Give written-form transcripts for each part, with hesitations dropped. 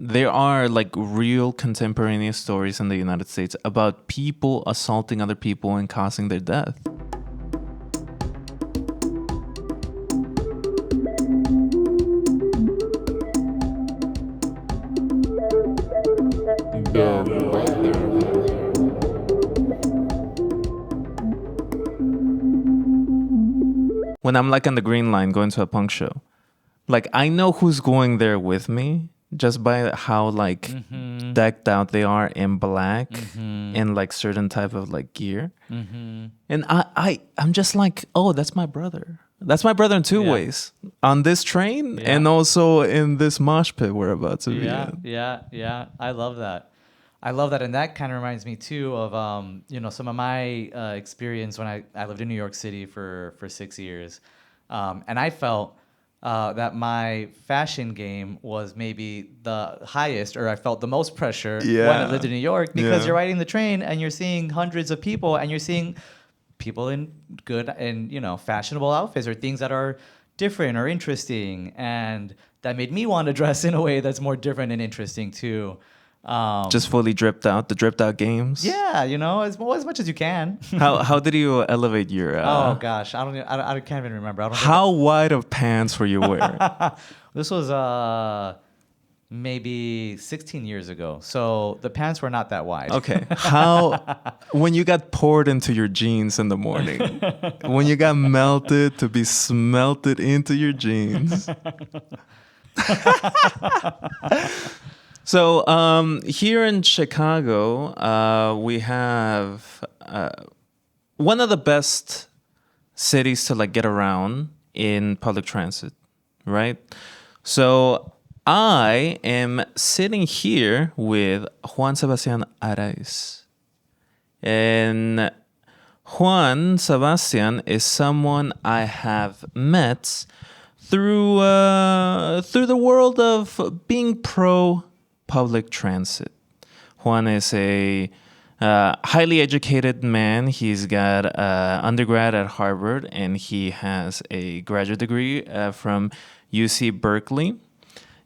there are like real contemporaneous stories in the United States about people assaulting other people and causing their death. When I'm like on the Green Line going to a punk show, like I know who's going there with me just by how like decked out they are in black and like certain type of like gear. And I'm just like, oh, that's my brother. That's my brother in two ways. On this train and also in this mosh pit we're about to be in. Yeah. I love that. And that kind of reminds me too of some of my experience when I lived in New York City for 6 years, and I felt that my fashion game was maybe the highest, or I felt the most pressure when I lived in New York, because you're riding the train and you're seeing hundreds of people, and you're seeing people in good and fashionable outfits or things that are different or interesting, and that made me want to dress in a way that's more different and interesting too. Just fully dripped out, the dripped out games. Yeah, as much as you can. How did you elevate your? Oh gosh, I can't even remember. How wide of pants were you wearing? This was maybe 16 years ago, so the pants were not that wide. Okay, when you got poured into your jeans in the morning, when you got melted to be smelted into your jeans. So here in Chicago, we have one of the best cities to like get around in public transit, right? So I am sitting here with Juan Sabastian Arias. And Juan Sabastian is someone I have met through the world of being pro public transit. Juan is a highly educated man. He's got undergrad at Harvard, and he has a graduate degree from UC Berkeley.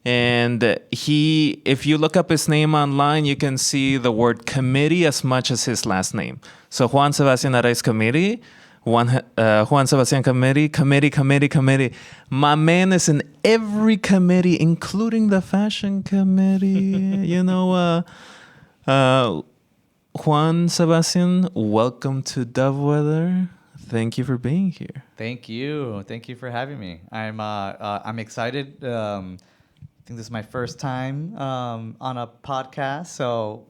And if you look up his name online, you can see the word committee as much as his last name. So Juan Sabastian Arias Committee, Juan Sabastian committee. My man is in every committee, including the fashion committee. Juan Sabastian, welcome to Dovewhether. Thank you for being here. Thank you for having me. I'm excited. I think this is my first time on a podcast, so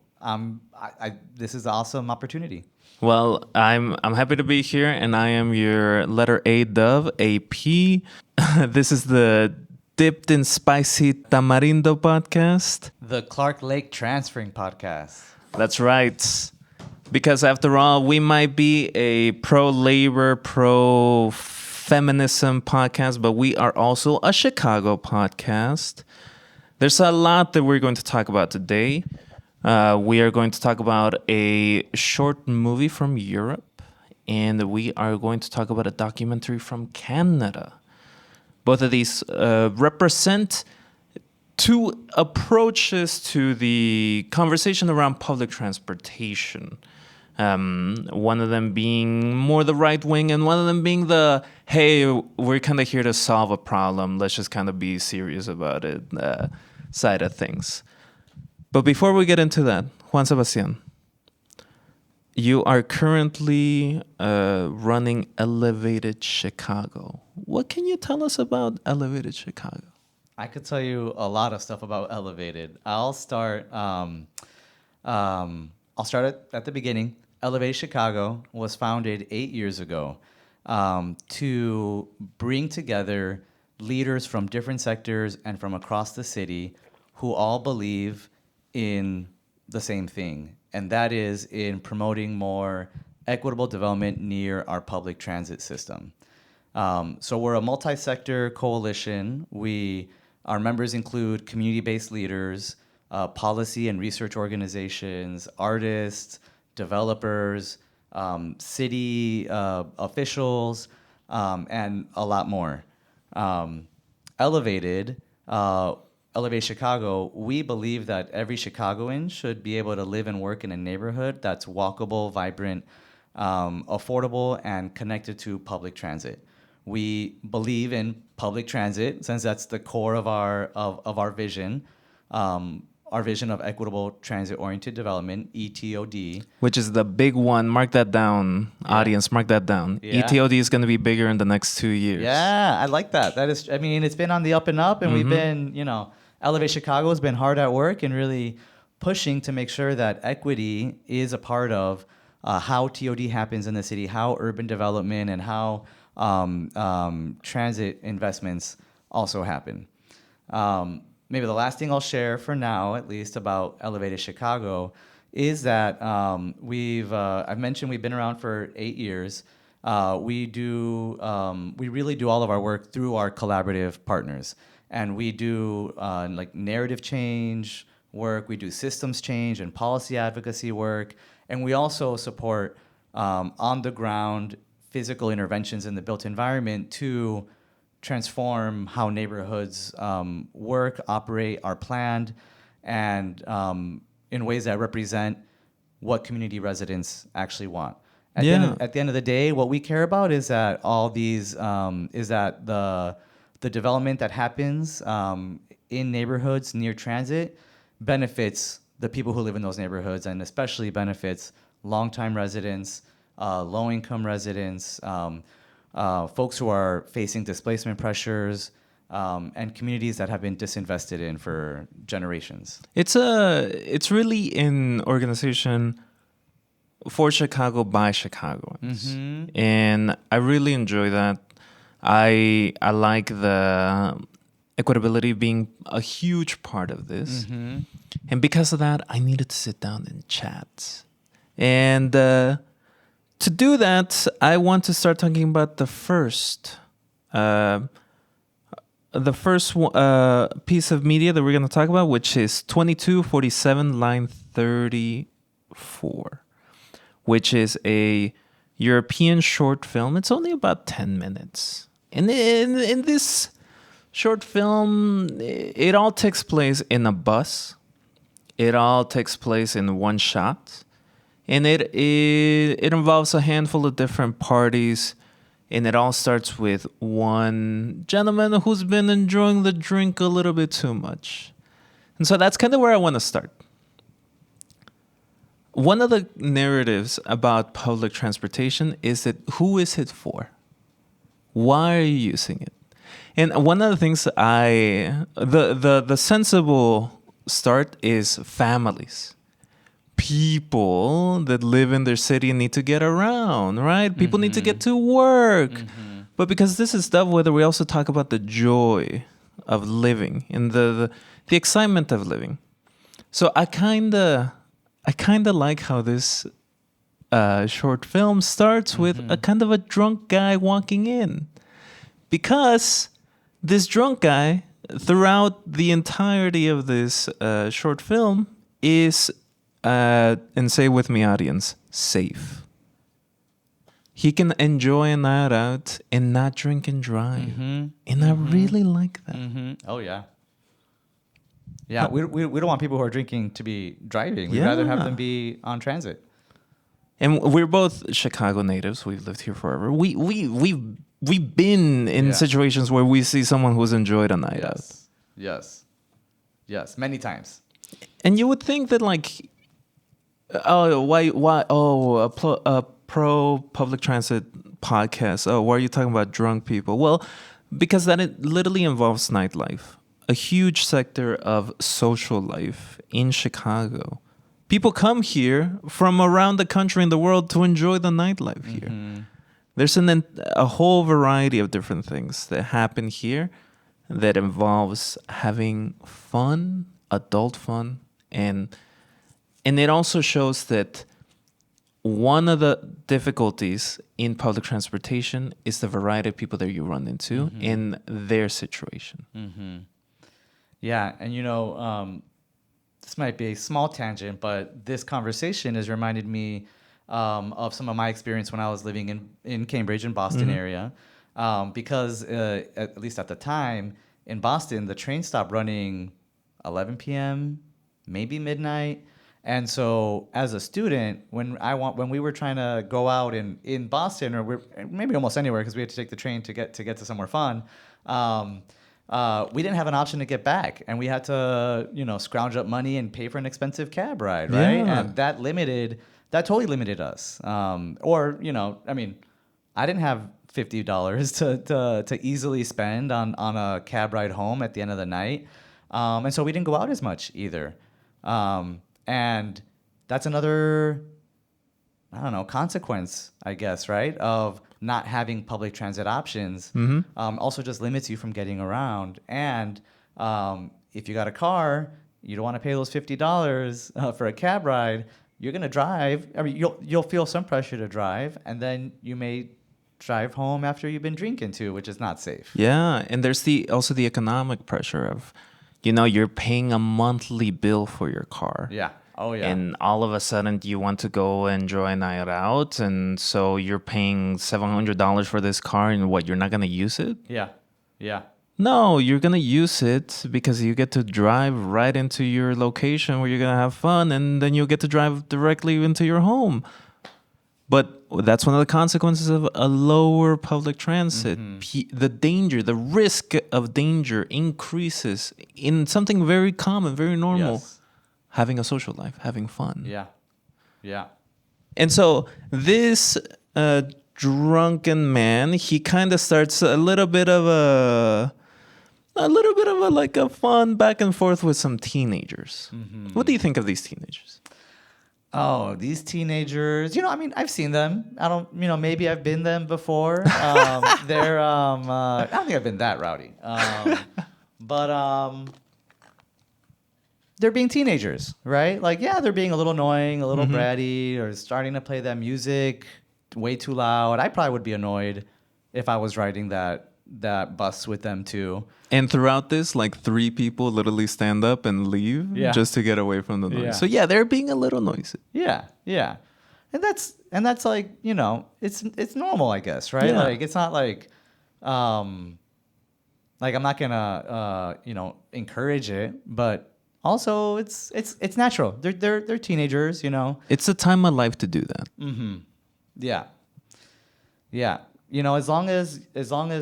this is an awesome opportunity. Well, I'm happy to be here, and I am your letter A Dove, AP. This is the Dipped in Spicy Tamarindo podcast. The Clark Lake Transferring podcast. That's right. Because after all, we might be a pro-labor, pro-feminism podcast, but we are also a Chicago podcast. There's a lot that we're going to talk about today. We are going to talk about a short movie from Europe, and we are going to talk about a documentary from Canada. Both of these represent two approaches to the conversation around public transportation. One of them being more the right wing, and one of them being the, hey, we're kind of here to solve a problem, let's just kind of be serious about it side of things. But before we get into that, Juan Sabastian, you are currently running Elevated Chicago. What can you tell us about Elevated Chicago? I could tell you a lot of stuff about Elevated. I'll start at the beginning. Elevated Chicago was founded 8 years ago to bring together leaders from different sectors and from across the city who all believe in the same thing, and that is in promoting more equitable development near our public transit system. So we're a multi-sector coalition. Our members include community-based leaders, policy and research organizations, artists, developers, city officials, and a lot more. Elevated Elevate Chicago, we believe that every Chicagoan should be able to live and work in a neighborhood that's walkable, vibrant, affordable, and connected to public transit. We believe in public transit since that's the core of our vision. Our vision of equitable transit-oriented development, ETOD. Which is the big one. Mark that down, audience. Mark that down. Yeah. ETOD is going to be bigger in the next 2 years. Yeah, I like that. That is, I mean, it's been on the up and up, and we've been, Elevate Chicago has been hard at work and really pushing to make sure that equity is a part of how TOD happens in the city, how urban development and how transit investments also happen. Maybe the last thing I'll share for now, at least, about Elevated Chicago is that I've mentioned we've been around for 8 years. We really do all of our work through our collaborative partners. And we do like narrative change work, we do systems change and policy advocacy work, and we also support on the ground physical interventions in the built environment to transform how neighborhoods work, operate, are planned, and in ways that represent what community residents actually want. At the end of the day, what we care about is that all these is that the development that happens in neighborhoods near transit benefits the people who live in those neighborhoods, and especially benefits longtime residents, low-income residents, folks who are facing displacement pressures, and communities that have been disinvested in for generations. It's really an organization for Chicago by Chicagoans, and I really enjoy that. I like the equitability being a huge part of this, and because of that, I needed to sit down and chat. And to do that, I want to start talking about the first piece of media that we're going to talk about, which is 2247 line 34, which is a European short film. It's only about 10 minutes. And in this short film, it all takes place in a bus. It all takes place in one shot. And it involves a handful of different parties. And it all starts with one gentleman who's been enjoying the drink a little bit too much. And so that's kind of where I want to start. One of the narratives about public transportation is that who is it for? Why are you using it? And one of the things the sensible start is families. People that live in their city need to get around, right? People need to get to work. But because this is Dovewhether, we also talk about the joy of living and the excitement of living. So I kind of like how this short film starts with a kind of a drunk guy walking in, because this drunk guy throughout the entirety of this short film is, and say with me, audience, safe. He can enjoy a night out and not drink and drive. And I really like that. Oh, yeah. Yeah, we don't want people who are drinking to be driving. We'd rather have them be on transit. And we're both Chicago natives. We've lived here forever. We've been in situations where we see someone who's enjoyed a night out. Yes, many times. And you would think that, like, a pro public transit podcast. Oh, why are you talking about drunk people? Well, because that it literally involves nightlife, a huge sector of social life in Chicago. People come here from around the country and the world to enjoy the nightlife here. There's a whole variety of different things that happen here that involves having fun, adult fun, and it also shows that one of the difficulties in public transportation is the variety of people that you run into in their situation. Yeah, and this might be a small tangent, but this conversation has reminded me of some of my experience when I was living in Cambridge and Boston area, because at least at the time in Boston, the train stopped running 11 p.m., maybe midnight. And so as a student, when we were trying to go out in Boston, or maybe almost anywhere, because we had to take the train to get to somewhere fun, we didn't have an option to get back, and we had to, scrounge up money and pay for an expensive cab ride, right? Yeah. And that totally limited us. I didn't have $50 to easily spend on a cab ride home at the end of the night, and so we didn't go out as much either. And that's another, I don't know, consequence, I guess, right, of not having public transit options. Also just limits you from getting around. And if you got a car, you don't want to pay those $50 for a cab ride. You're gonna drive. I mean, you'll feel some pressure to drive, and then you may drive home after you've been drinking too, which is not safe. Yeah, and there's also the economic pressure of, you're paying a monthly bill for your car. Yeah. Oh yeah. And all of a sudden you want to go enjoy a night out, and so you're paying $700 for this car, and you're not gonna use it? Yeah. Yeah. No, you're gonna use it because you get to drive right into your location where you're gonna have fun, and then you'll get to drive directly into your home. But that's one of the consequences of a lower public transit. The danger, the risk of danger increases in something very common, very normal. Yes. Having a social life, having fun. Yeah. Yeah. And so this drunken man, he kind of starts a little bit of a like a fun back and forth with some teenagers. What do you think of these teenagers? Oh, these teenagers, I've seen them. I don't, maybe I've been them before. They're, I don't think I've been that rowdy. But they're being teenagers, right? Like, yeah, they're being a little annoying, a little bratty, or starting to play that music way too loud. I probably would be annoyed if I was riding that bus with them too. And throughout this, like 3 people literally stand up and leave just to get away from the noise. Yeah. So yeah, they're being a little noisy. Yeah, yeah. And that's like, it's normal, I guess, right? Yeah. Like, it's not like I'm not gonna encourage it, but also it's natural. They're teenagers, It's a time of life to do that. Yeah. Yeah. As long as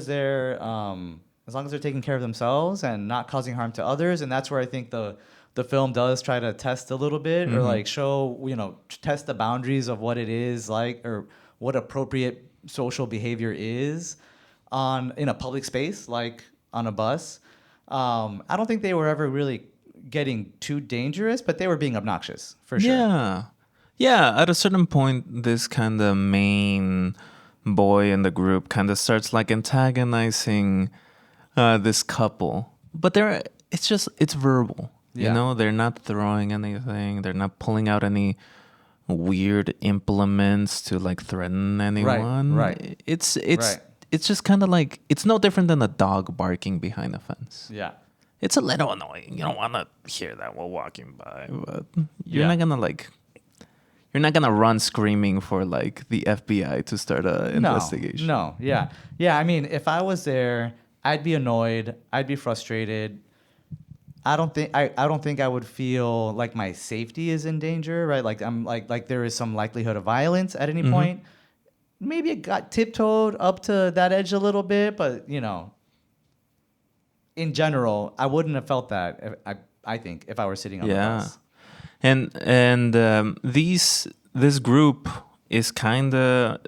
they're taking care of themselves and not causing harm to others, and that's where I think the film does try to test a little bit, or like show, test the boundaries of what it is like, or what appropriate social behavior is in a public space, like on a bus. I don't think they were ever really getting too dangerous, but they were being obnoxious for sure. Yeah. Yeah, at a certain point, this kind of main boy in the group kind of starts like antagonizing this couple. But it's verbal. Yeah. They're not throwing anything. They're not pulling out any weird implements to like threaten anyone. Right. It's just kind of like, it's no different than a dog barking behind a fence. Yeah. It's a little annoying. You don't want to hear that while walking by, but you're not gonna run screaming for like the FBI to start an investigation. No, yeah. Yeah, I mean, if I was there, I'd be annoyed, I'd be frustrated. I don't think I would feel like my safety is in danger, right? Like I'm like there is some likelihood of violence at any point. Maybe it got tiptoed up to that edge a little bit, but in general, I wouldn't have felt that. I think if I were sitting on the bus. And this group is kind of,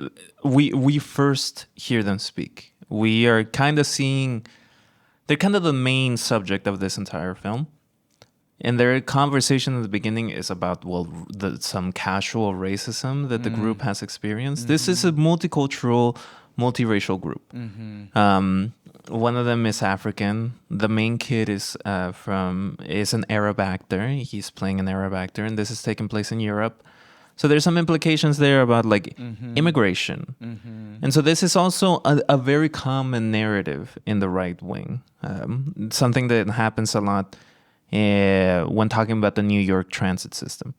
we first hear them speak. We are kind of seeing, they're kind of the main subject of this entire film. And their conversation at the beginning is about, some casual racism that the group has experienced. This is a multicultural, multiracial group. One of them is African. The main kid is an Arab actor. He's playing an Arab actor, and this is taking place in Europe. So there's some implications there about like immigration. And so this is also a very common narrative in the right wing. Something that happens a lot when talking about the New York transit system,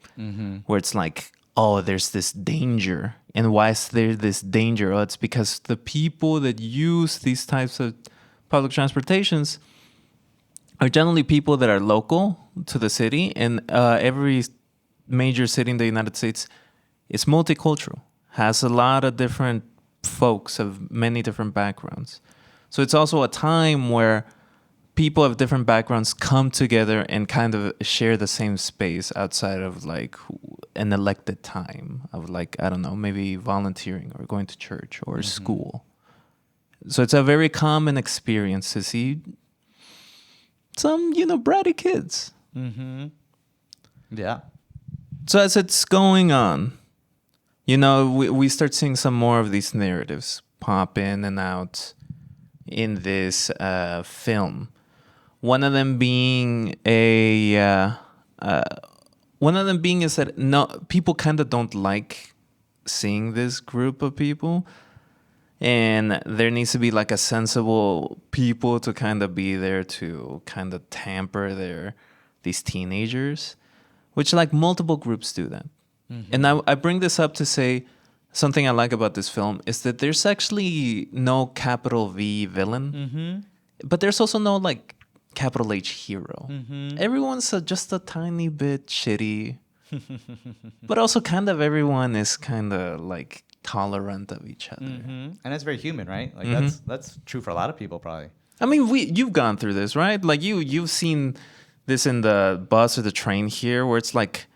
where it's like, oh, there's this danger. And why is there this danger? Oh, it's because the people that use these types of public transportations, are generally people that are local to the city, and every major city in the United States is multicultural, has a lot of different folks of many different backgrounds. So it's also a time where people of different backgrounds come together and kind of share the same space outside of like an elected time of like, I don't know, maybe volunteering or going to church or school. So it's a very common experience to see some, bratty kids. Yeah. So as it's going on, we start seeing some more of these narratives pop in and out in this film. One of them being is that no, people kind of don't like seeing this group of people, and there needs to be like a sensible people to kind of be there to kind of tamper these teenagers, which like multiple groups do that. And I bring this up to say something I like about this film is that there's actually no capital V villain, but there's also no like capital H hero. Everyone's just a tiny bit shitty, but also kind of everyone is kind of like tolerant of each other. And that's very human, right? Like that's true for a lot of people probably. I mean, you've gone through this, right? Like you've seen this in the bus or the train here, where it's like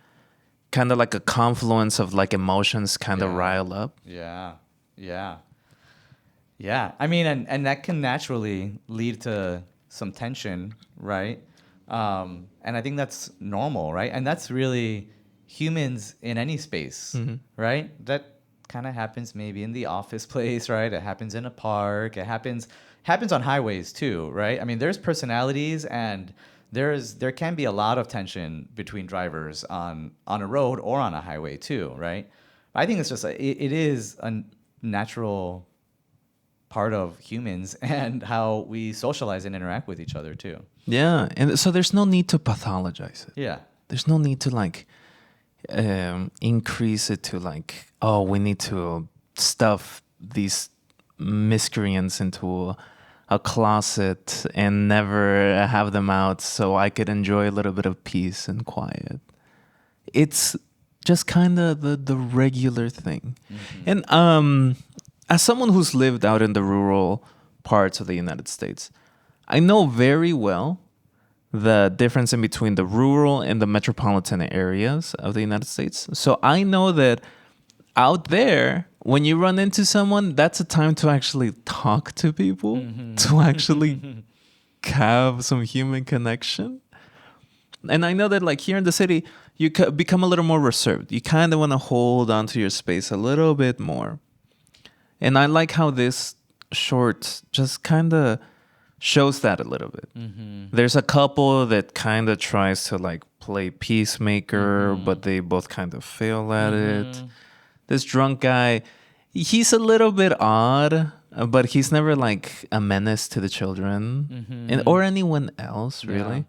kind of like a confluence of like emotions kind of rile up. Yeah. I mean, and that can naturally lead to some tension, right? And I think that's normal, right? And that's really humans in any space, right? That kind of happens maybe in the office place, right? It happens in a park. It happens on highways too, right? I mean, there's personalities, and there can be a lot of tension between drivers on a road or on a highway too, right? I think it's just it is a natural part of humans and how we socialize and interact with each other too. Yeah, and so there's no need to pathologize it. Yeah. There's no need to like increase it to like, oh, we need to stuff these miscreants into a closet and never have them out so I could enjoy a little bit of peace and quiet. It's just kind of the regular thing. And as someone who's lived out in the rural parts of the United States, I know very well the difference in between the rural and the metropolitan areas of the United States. So I know that out there, when you run into someone, that's a time to actually talk to people, to actually have some human connection. And I know that like here in the city, you become a little more reserved. You kind of want to hold onto your space a little bit more. And I like how this short just kind of shows that a little bit. There's a couple that kind of tries to like play peacemaker, but they both kind of fail at it. This drunk guy, he's a little bit odd, but he's never like a menace to the children and or anyone else, really.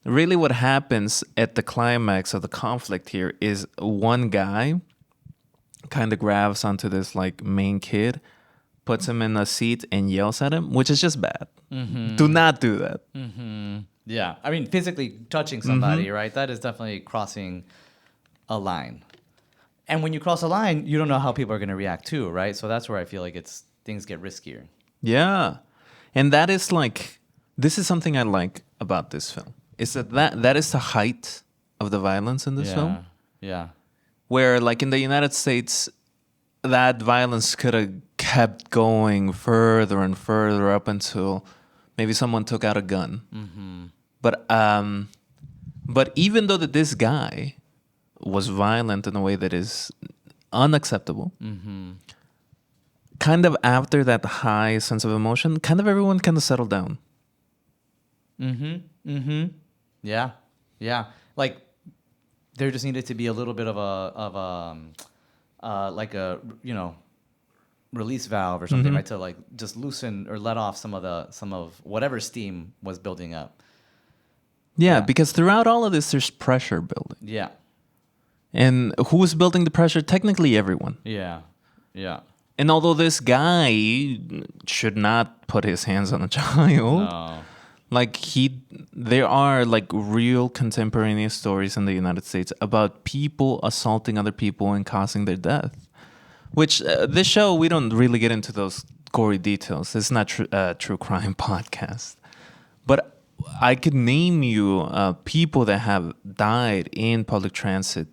Really what happens at the climax of the conflict here is one guy kind of grabs onto this like main kid, puts him in a seat and yells at him, which is just bad. Do not do that. Yeah. I mean, physically touching somebody, right? That is definitely crossing a line. And when you cross a line, you don't know how people are going to react too, right? So that's where I feel like things get riskier. Yeah. And that is like, this is something I like about this film. Is that is the height of the violence in this film. Yeah. Where like in the United States, that violence could have kept going further and further up until maybe someone took out a gun. But even though that this guy was violent in a way that is unacceptable, kind of after that high sense of emotion, kind of everyone kind of settled down. Yeah. Like there just needed to be a little bit of a release valve or something, right? To like just loosen or let off some of whatever steam was building up. Yeah, because throughout all of this, there's pressure building. Yeah. And who's building the pressure? Technically, everyone. Yeah. And although this guy should not put his hands on a child, Like there are like real contemporaneous stories in the United States about people assaulting other people and causing their death. Which this show, we don't really get into those gory details. It's not true crime podcast. But I could name you people that have died in public transit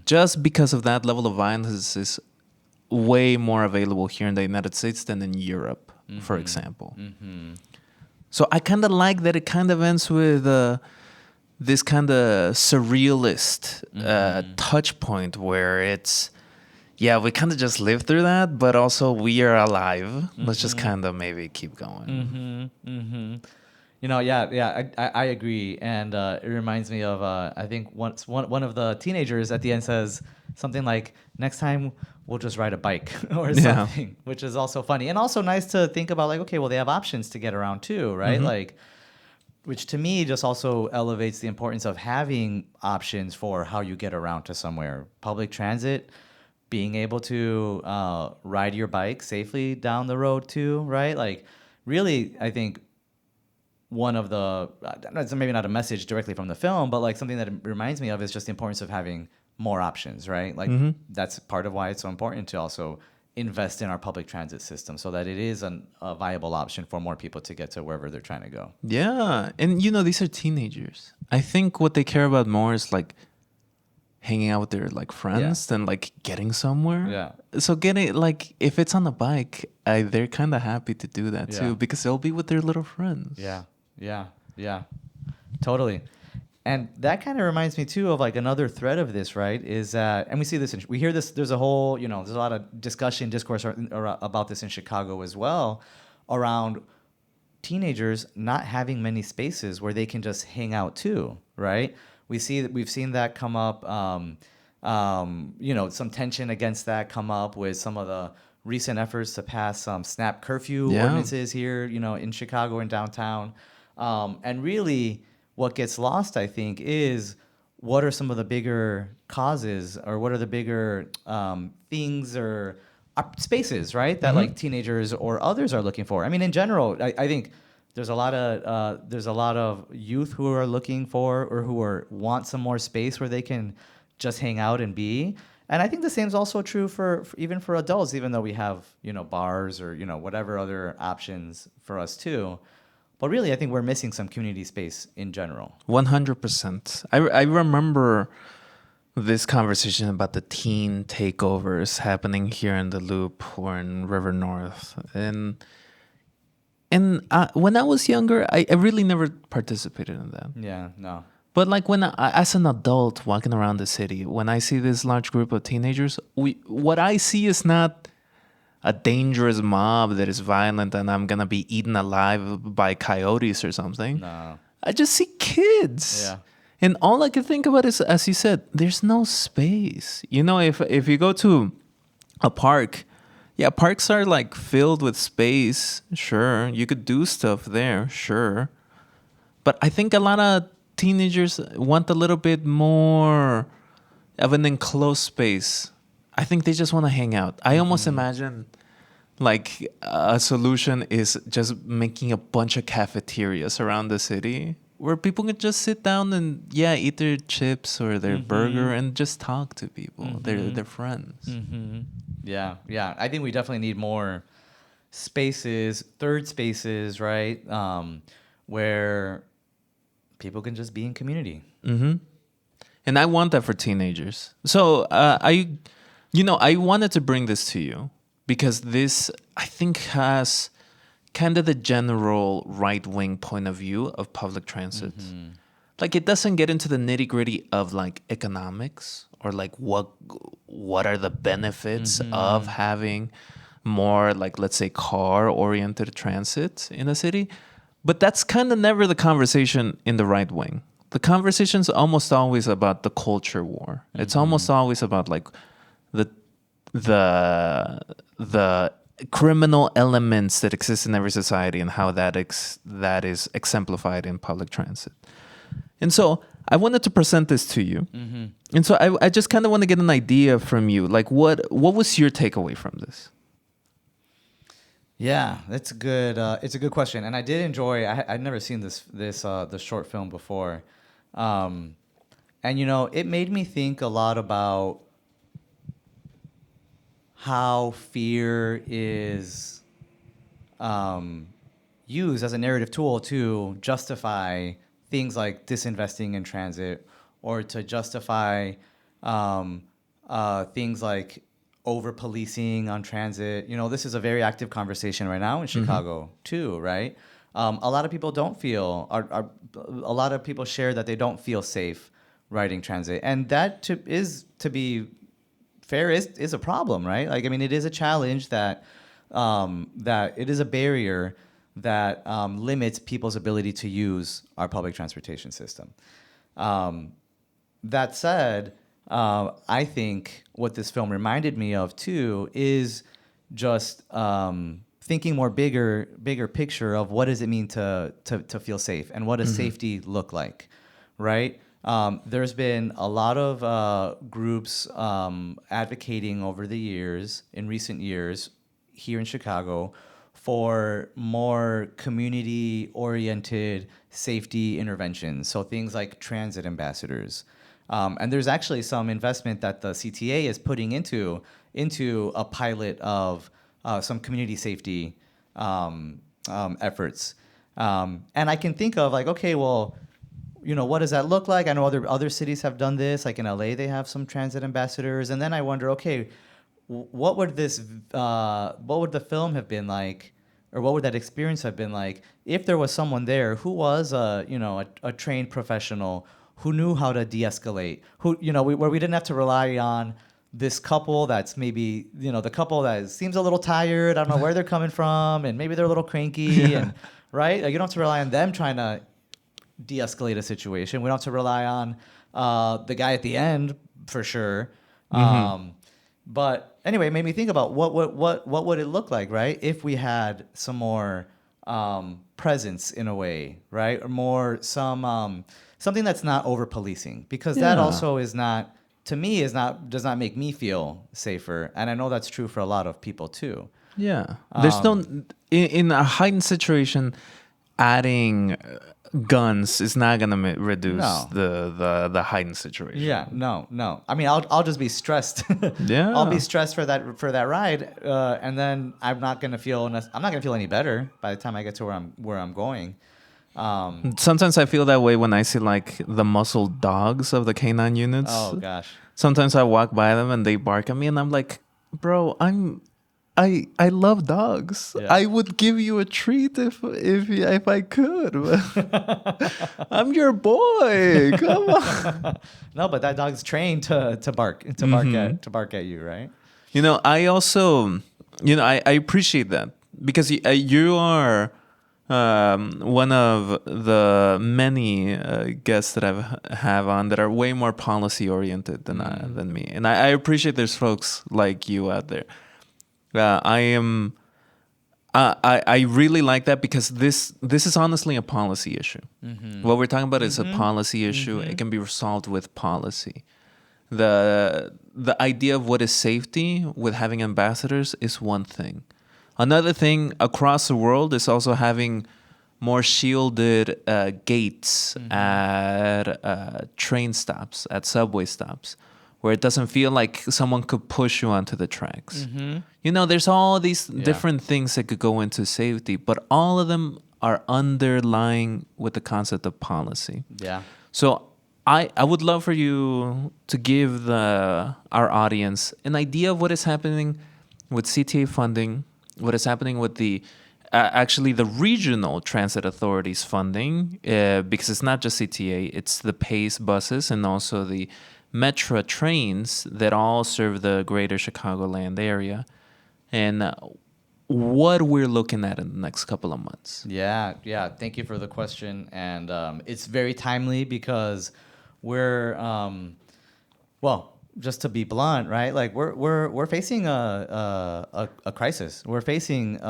just because of that level of violence is way more available here in the United States than in Europe, for example. So I kind of like that it kind of ends with this kind of surrealist touch point where it's, yeah, we kind of just lived through that, but also we are alive. Let's just kind of maybe keep going. You know, I agree, and it reminds me of I think once one of the teenagers at the end says something like, "Next time we'll just ride a bike" or something, which is also funny and also nice to think about. Like, okay, well, they have options to get around too, right? Like, which to me just also elevates the importance of having options for how you get around to somewhere. Public transit, being able to ride your bike safely down the road too, right? Like, really, I think one of the, maybe not a message directly from the film, but like something that it reminds me of is just the importance of having more options, right? Like that's part of why it's so important to also invest in our public transit system so that it is a viable option for more people to get to wherever they're trying to go. Yeah. And, you know, these are teenagers. I think what they care about more is like hanging out with their like friends than like getting somewhere. Yeah. So getting like, if it's on a bike, they're kind of happy to do that too because they'll be with their little friends. Yeah, totally. And that kind of reminds me too of like another thread of this, right? Is that, and we see this, we hear this, there's a whole, you know, there's a lot of discourse about this in Chicago as well, around teenagers not having many spaces where they can just hang out too, right? We've seen that come up, you know, some tension against that come up with some of the recent efforts to pass some snap curfew ordinances here, you know, in Chicago and downtown. And really, what gets lost, I think, is what are some of the bigger causes or what are the bigger things or spaces, right, that like teenagers or others are looking for. I mean, in general, I think there's a lot of youth who are looking for or who want some more space where they can just hang out and be. And I think the same is also true for even for adults, even though we have, you know, bars or, you know, whatever other options for us too. But really, I think we're missing some community space in general. 100%. I remember this conversation about the teen takeovers happening here in the Loop or in River North. And when I was younger, I really never participated in that. Yeah, no. But like when as an adult walking around the city, when I see this large group of teenagers, what I see is not a dangerous mob that is violent and I'm gonna be eaten alive by coyotes or something. No. I just see kids. Yeah. And all I can think about is, as you said, there's no space. You know, if you go to a park, parks are like filled with space. Sure, you could do stuff there. Sure. But I think a lot of teenagers want a little bit more of an enclosed space. I think they just want to hang out. I almost imagine like a solution is just making a bunch of cafeterias around the city where people can just sit down and eat their chips or their burger and just talk to people, their friends. Yeah. I think we definitely need more spaces, third spaces, right, where people can just be in community. And I want that for teenagers. So I wanted to bring this to you because this, I think, has kind of the general right-wing point of view of public transit. Like, it doesn't get into the nitty-gritty of like economics or like what are the benefits of having more, like, let's say, car-oriented transit in a city. But that's kind of never the conversation in the right wing. The conversation's almost always about the culture war. It's almost always about like the criminal elements that exist in every society and how that is exemplified in public transit. And so I wanted to present this to you. And so I just kind of want to get an idea from you. Like, what was your takeaway from this? Yeah, that's a good. It's a good question, and I did enjoy. I'd never seen the short film before, and it made me think a lot about how fear is used as a narrative tool to justify things like disinvesting in transit, or to justify things like over policing on transit. This is a very active conversation right now in Chicago too, right? A lot of people don't feel, a lot of people share that they don't feel safe riding transit, and that to be fair is a problem, right? Like, I mean, it is a challenge that it is a barrier that limits people's ability to use our public transportation system. That said, I think what this film reminded me of too is just thinking more bigger picture of what does it mean to feel safe, and what does safety look like, right? There's been a lot of groups advocating over the years, in recent years, here in Chicago, for more community-oriented safety interventions. So things like transit ambassadors. And there's actually some investment that the CTA is putting into a pilot of some community safety efforts. And I can think of like, okay, well, what does that look like? I know other cities have done this. Like in LA, they have some transit ambassadors. And then I wonder, okay, what would the film have been like, or what would that experience have been like if there was someone there who was a trained professional who knew how to de-escalate, who where we didn't have to rely on this couple that's maybe the couple that seems a little tired. I don't know where they're coming from, and maybe they're a little cranky, and right, like, you don't have to rely on them trying to de-escalate a situation. We don't have to rely on the guy at the end for sure. But anyway, it made me think about what would it look like, right, if we had some more presence in a way, right, or more something that's not over policing, because that also is not, to me, does not make me feel safer, and I know that's true for a lot of people too. Yeah, there's no in a heightened situation, adding guns is not gonna reduce the heightened situation. Yeah, no. I mean, I'll just be stressed. Yeah, I'll be stressed for that ride, and then I'm not gonna feel any better by the time I get to where I'm going. Sometimes I feel that way when I see like the muscled dogs of the canine units. Oh gosh. Sometimes I walk by them and they bark at me, and I'm like, bro, I love dogs. Yeah. I would give you a treat if I could. I'm your boy. Come on. No, but that dog's trained to bark at you, right? I also, I appreciate that, because you are one of the many guests that I have on that are way more policy oriented than me, and I appreciate there's folks like you out there. I really like that, because this is honestly a policy issue. What we're talking about is a policy issue. It can be resolved with policy. The idea of what is safety with having ambassadors is one thing. Another thing across the world is also having more shielded gates at train stops, at subway stops, where it doesn't feel like someone could push you onto the tracks. There's all these different things that could go into safety, but all of them are underlying with the concept of policy. Yeah. So I would love for you to give our audience an idea of what is happening with CTA funding, what is happening with the regional transit authorities funding, because it's not just CTA, it's the PACE buses and also the Metro trains that all serve the greater Chicagoland area, and what we're looking at in the next couple of months. Yeah. Thank you for the question, and it's very timely, because we're just to be blunt, right? Like we're facing a crisis. We're facing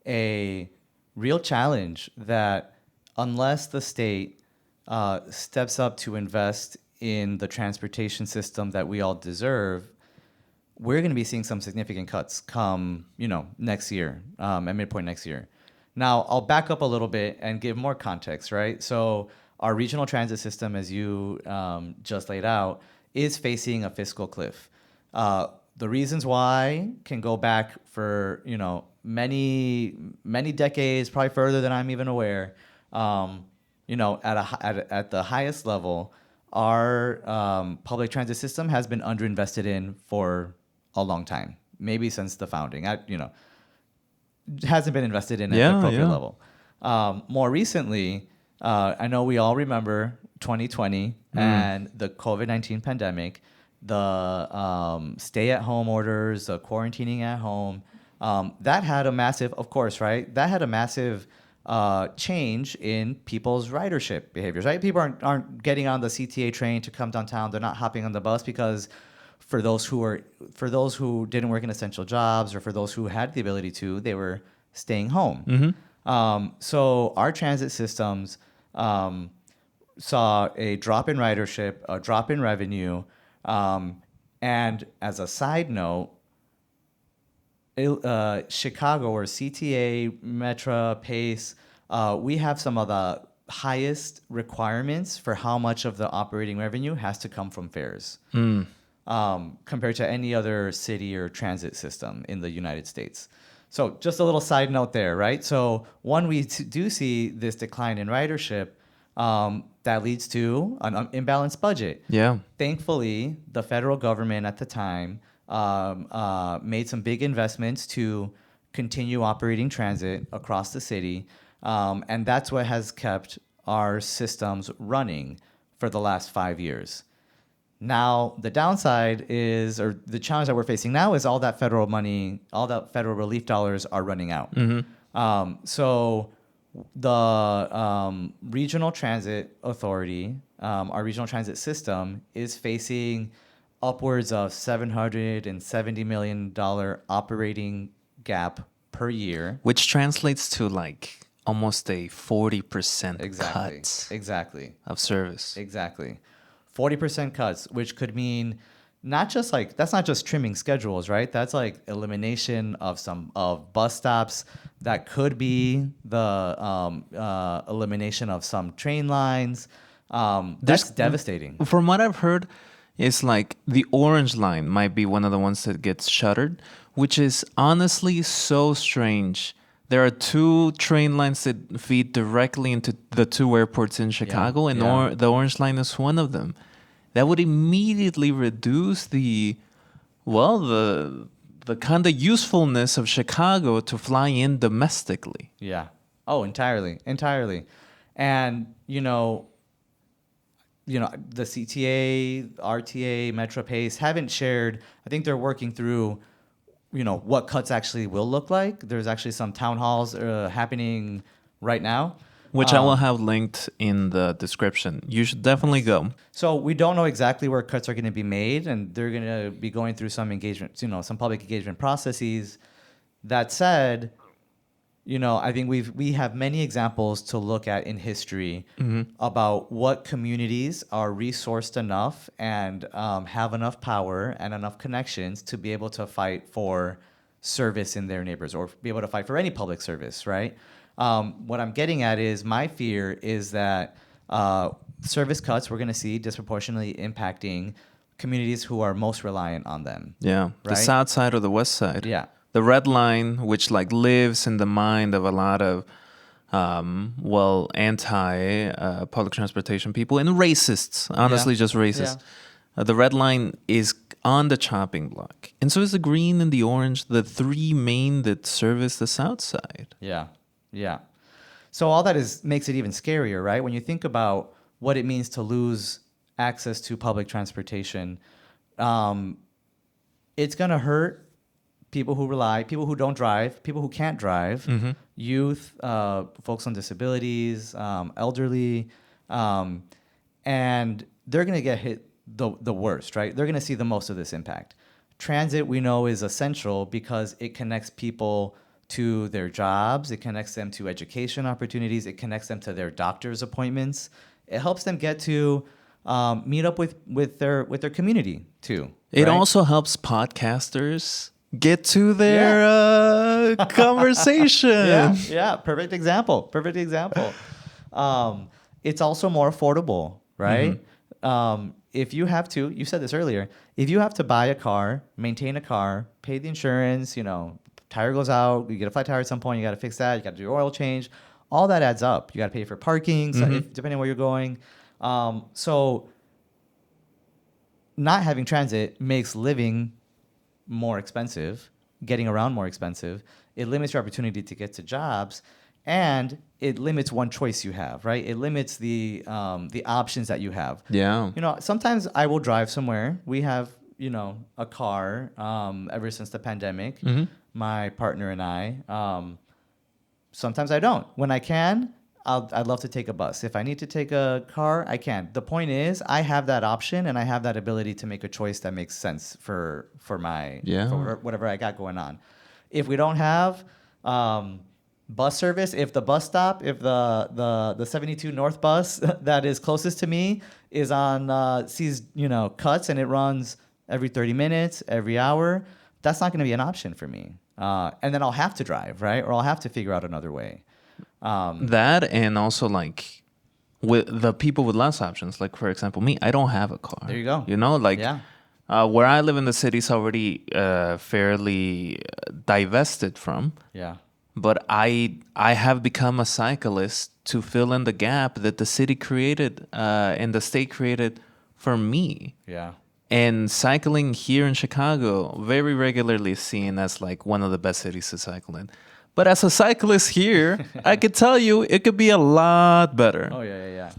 a real challenge that, unless the state steps up to invest in the transportation system that we all deserve, we're going to be seeing some significant cuts come, next year, at midpoint next year. Now, I'll back up a little bit and give more context, right? So our regional transit system, as you just laid out, is facing a fiscal cliff. The reasons why can go back for, many, many decades, probably further than I'm even aware. At the highest level, our public transit system has been underinvested in for a long time, maybe since the founding. Hasn't been invested in at the appropriate level. More recently, I know we all remember 2020 and the COVID-19 pandemic, the stay-at-home orders, the quarantining at home. That had a massive, of course, right? That had a massive change in people's ridership behaviors, right? People aren't getting on the CTA train to come downtown. They're not hopping on the bus because for those who didn't work in essential jobs, or for those who had the ability to, they were staying home. So our transit systems saw a drop in ridership, a drop in revenue, and as a side note, Chicago, or CTA, Metro, Pace, we have some of the highest requirements for how much of the operating revenue has to come from fares, compared to any other city or transit system in the United States. So just a little side note there, right? So when we do see this decline in ridership, that leads to an imbalanced budget. Yeah. Thankfully, the federal government at the time made some big investments to continue operating transit across the city. And that's what has kept our systems running for the last 5 years. Now, the downside is, or the challenge that we're facing now, is all that federal money, all that federal relief dollars are running out. So the Regional Transit Authority, our regional transit system, is facing upwards of $770 million operating gap per year. Which translates to like almost a 40% cut Exactly. of service. Exactly. 40% cuts, which could mean that's not just trimming schedules, right? That's like elimination of bus stops. That could be the elimination of some train lines. That's devastating. From what I've heard, it's like the Orange Line might be one of the ones that gets shuttered, which is honestly so strange. There are 2 train lines that feed directly into the 2 airports in Chicago, and the Orange Line is one of them. That would immediately reduce the kind of usefulness of Chicago to fly in domestically. Yeah. Oh, entirely. And, the CTA, RTA, Metro Pace haven't shared. I think they're working through, what cuts actually will look like. There's actually some town halls happening right now, which I will have linked in the description. You should definitely go. So we don't know exactly where cuts are going to be made, and they're going to be going through some engagement, some public engagement processes. That said, I think we have many examples to look at in history about what communities are resourced enough and have enough power and enough connections to be able to fight for service in their neighbors, or be able to fight for any public service, right? What I'm getting at is, my fear is that service cuts we're going to see disproportionately impacting communities who are most reliant on them. Yeah, right? The south side or the west side. Yeah. The Red Line, which like lives in the mind of a lot of, anti public transportation people and racists. Honestly, just racists. Yeah. The Red Line is on the chopping block, and so is the green and the orange, the 3 main that service the south side. Yeah. So all that makes it even scarier, right? When you think about what it means to lose access to public transportation, it's going to hurt people who don't drive, people who can't drive, youth, folks on disabilities, elderly, and they're going to get hit the worst, right? They're going to see the most of this impact. Transit, we know, is essential because it connects people to their jobs, it connects them to education opportunities, it connects them to their doctor's appointments. It helps them get to meet up with their community too. It right? also helps podcasters get to their conversation. Yeah. Perfect example. It's also more affordable, right? If you have to, you said this earlier, if you have to buy a car, maintain a car, pay the insurance, tire goes out, you get a flat tire at some point, you got to fix that, you got to do your oil change, all that adds up. You got to pay for parking, so depending on where you're going. So not having transit makes living more expensive, getting around more expensive. It limits your opportunity to get to jobs, and it limits one choice you have, right? It limits the options that you have. Yeah. Sometimes I will drive somewhere. We have, a car ever since the pandemic, my partner and I. Sometimes I don't. When I can, I'd love to take a bus. If I need to take a car, I can. The point is, I have that option, and I have that ability to make a choice that makes sense for whatever I got going on. If we don't have bus service, if the bus stop, if the 72 North bus that is closest to me is on sees cuts and it runs every 30 minutes, every hour, that's not going to be an option for me. And then I'll have to drive, right? Or I'll have to figure out another way. That, and also like with the people with less options, like for example me, I don't have a car. There you go. Where I live in the city is already fairly divested from. Yeah. But I have become a cyclist to fill in the gap that the city created and the state created for me. Yeah. And cycling here in Chicago, very regularly seen as like one of the best cities to cycle in. But as a cyclist here, I could tell you it could be a lot better. Oh, yeah.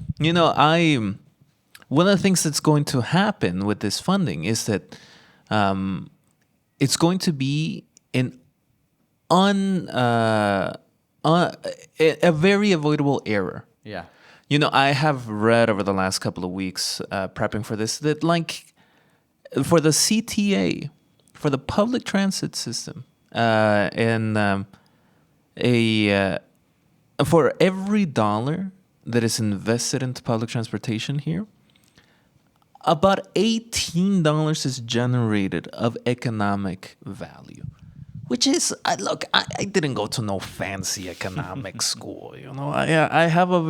One of the things that's going to happen with this funding is that it's going to be a very avoidable error. Yeah. I have read over the last couple of weeks prepping for this that like for the CTA, for the public transit system, for every dollar that is invested into public transportation here, about $18 is generated of economic value, which is, I didn't go to no fancy economic school. I have a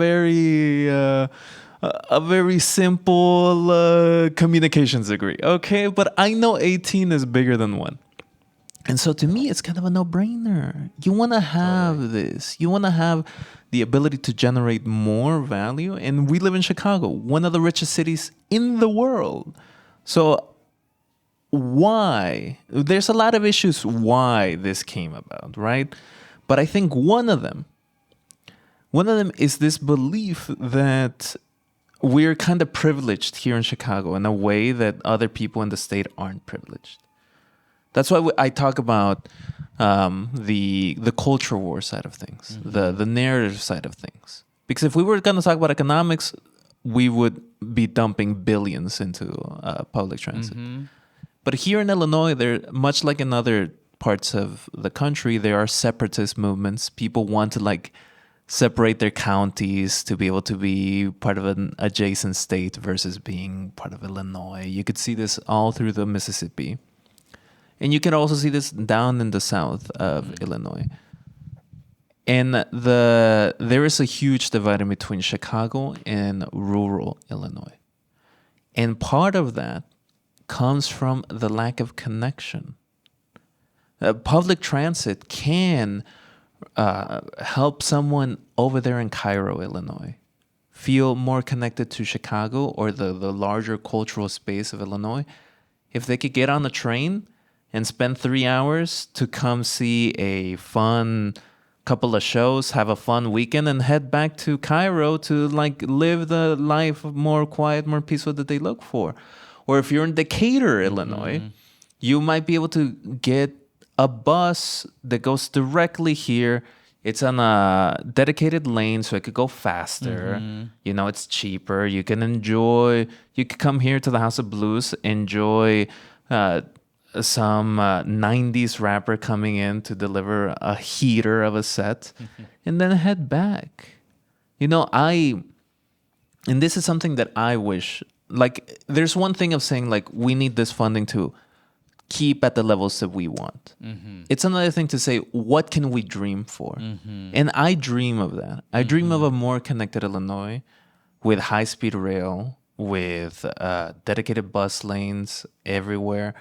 very simple communications degree. Okay, but I know 18 is bigger than 1. And so to me, it's kind of a no-brainer. You want to have this. You want to have the ability to generate more value. And we live in Chicago, one of the richest cities in the world. So why? There's a lot of issues why this came about, right? But I think one of them is this belief that we're kind of privileged here in Chicago in a way that other people in the state aren't privileged. That's why I talk about the culture war side of things, the narrative side of things. Because if we were going to talk about economics, we would be dumping billions into public transit. But here in Illinois, much like in other parts of the country, there are separatist movements. People want to separate their counties to be able to be part of an adjacent state versus being part of Illinois. You could see this all through the Mississippi. And you can also see this down in the south of Illinois. And there is a huge divide in between Chicago and rural Illinois. And part of that comes from the lack of connection. Public transit can help someone over there in Cairo, Illinois, feel more connected to Chicago or the larger cultural space of Illinois if they could get on a train and spend 3 hours to come see a fun couple of shows, have a fun weekend, and head back to Cairo to live the life more quiet, more peaceful that they look for. Or if you're in Decatur, Illinois, you might be able to get a bus that goes directly here. It's on a dedicated lane, so it could go faster. It's cheaper. You can come here to the House of Blues, enjoy some 90s rapper coming in to deliver a heater of a set, and then head back. And this is something that I wish like there's one thing of saying like we need this funding to keep at the levels that we want. It's another thing to say what can we dream for, and I dream of that. I dream of a more connected Illinois with high-speed rail, with dedicated bus lanes everywhere,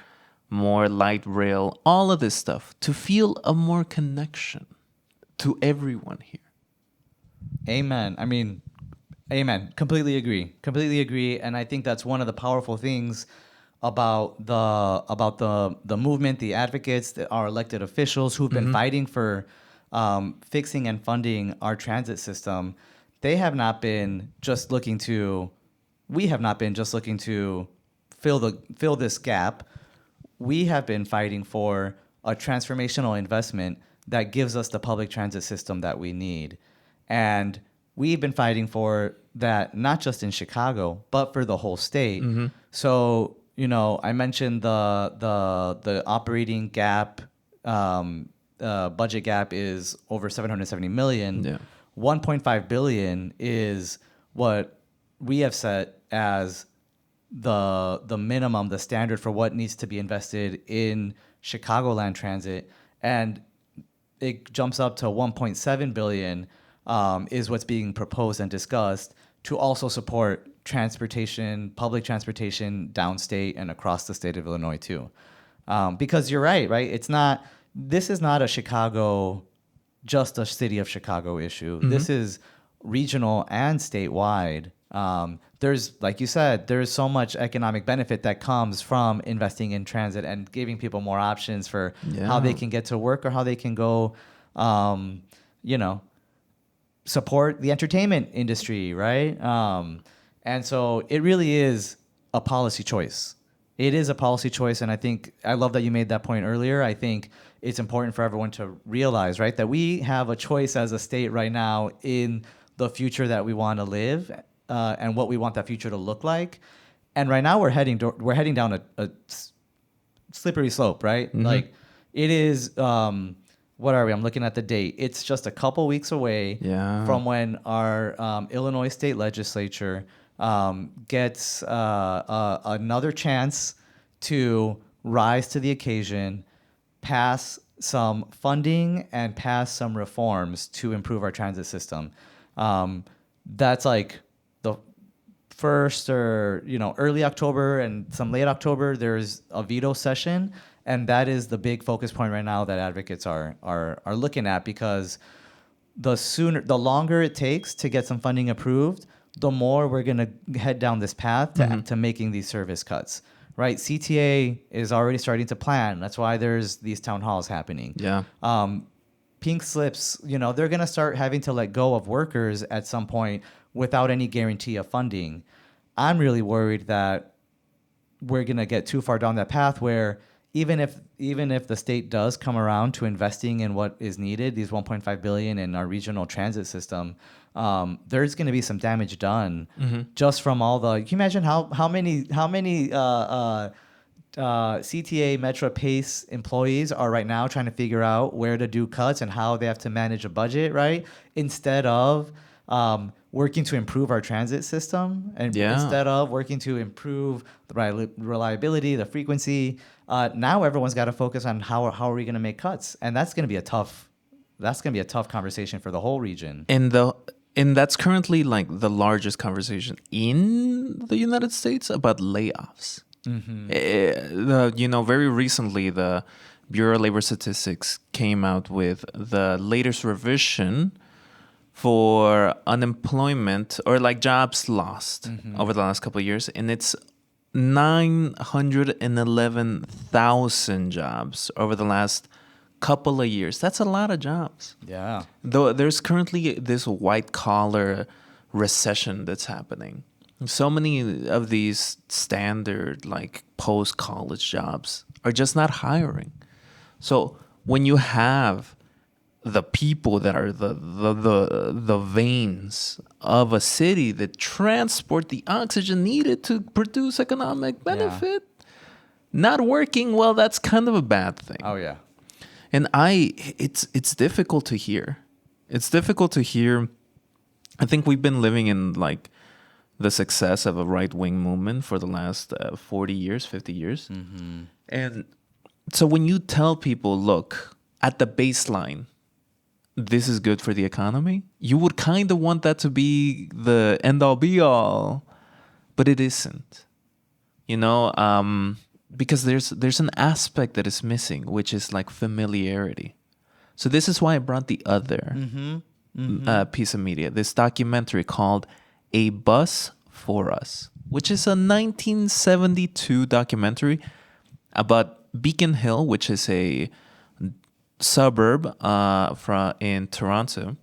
more light rail, all of this stuff to feel a more connection to everyone here. Amen. I mean, amen. Completely agree. Completely agree. And I think that's one of the powerful things about the movement, the advocates, our elected officials who've been fighting for fixing and funding our transit system. They have not been just looking to. We have not been just looking to fill this gap. We have been fighting for a transformational investment that gives us the public transit system that we need. And we've been fighting for that not just in Chicago, but for the whole state. So, you know, I mentioned the operating gap, budget gap is over 770 million. Yeah. 1.5 billion is what we have set as the minimum, the standard for what needs to be invested in Chicagoland transit, and it jumps up to 1.7 billion is what's being proposed and discussed to also support transportation, public transportation downstate and across the state of Illinois too. Because you're right? This is not a Chicago, just a city of Chicago issue. This is regional and statewide. There's, like you said, there's so much economic benefit that comes from investing in transit and giving people more options for how they can get to work or how they can go, support the entertainment industry, right? And so it really is a policy choice. It is a policy choice, and I love that you made that point earlier. I think it's important for everyone to realize, right, that we have a choice as a state right now in the future that we want to live and what we want that future to look like. And right now we're heading down a slippery slope, right? Like it is. What are we? I'm looking at the date. It's just a couple weeks away from when our Illinois state legislature gets another chance to rise to the occasion, pass some funding and pass some reforms to improve our transit system. That's like the first or early October and some late October. There's a veto session, and that is the big focus point right now that advocates are looking at, because the longer it takes to get some funding approved, the more we're going to head down this path to making these service cuts, right? CTA is already starting to plan. That's why there's these town halls happening. Yeah. Pink slips, they're going to start having to let go of workers at some point without any guarantee of funding. I'm really worried that we're going to get too far down that path where even if the state does come around to investing in what is needed, these 1.5 billion in our regional transit system, there's going to be some damage done just from all the. Can you imagine how many CTA Metro Pace employees are right now trying to figure out where to do cuts and how they have to manage a budget, right? Instead of working to improve our transit system, and instead of working to improve the reliability, the frequency, now everyone's got to focus on how are we going to make cuts, and that's going to be a tough conversation for the whole region. And that's currently like the largest conversation in the United States about layoffs. Very recently, the Bureau of Labor Statistics came out with the latest revision for unemployment or like jobs lost over the last couple of years, and it's 911,000 jobs over the last couple of years. That's a lot of jobs. Yeah. Though there's currently this white collar recession that's happening. So many of these standard like post college jobs are just not hiring. So when you have the people that are the veins of a city that transport the oxygen needed to produce economic benefit, not working, well, that's kind of a bad thing. Oh yeah. And it's difficult to hear. It's difficult to hear. I think we've been living in like the success of a right-wing movement for the last 40 years, 50 years. And so when you tell people, look, at the baseline, this is good for the economy, you would kind of want that to be the end-all be-all, but it isn't. You know, because there's an aspect that is missing, which is like familiarity. So this is why I brought the other piece of media, this documentary called A Bus for Us, which is a 1972 documentary about Beacon Hill, which is a suburb in Toronto.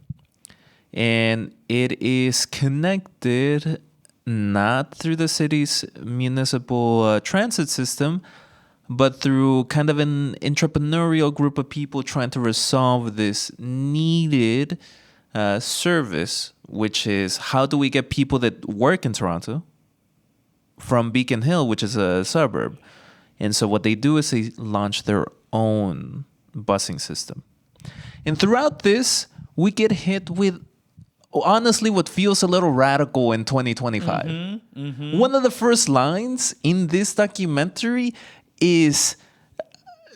And it is connected not through the city's municipal transit system, but through kind of an entrepreneurial group of people trying to resolve this needed service, which is how do we get people that work in Toronto from Beacon Hill, which is a suburb. And so what they do is they launch their own busing system. And throughout this, we get hit with honestly what feels a little radical in 2025. One of the first lines in this documentary is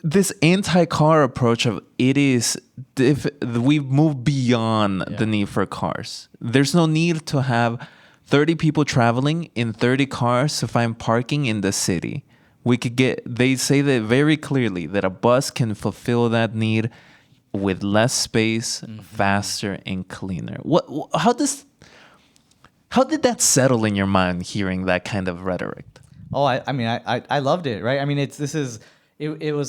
this anti-car approach of we've moved beyond the need for cars. There's no need to have 30 people traveling in 30 cars to find parking in the city. They say that very clearly that a bus can fulfill that need with less space, faster and cleaner. How did that settle in your mind hearing that kind of rhetoric? Oh, I loved it, right? I mean, it was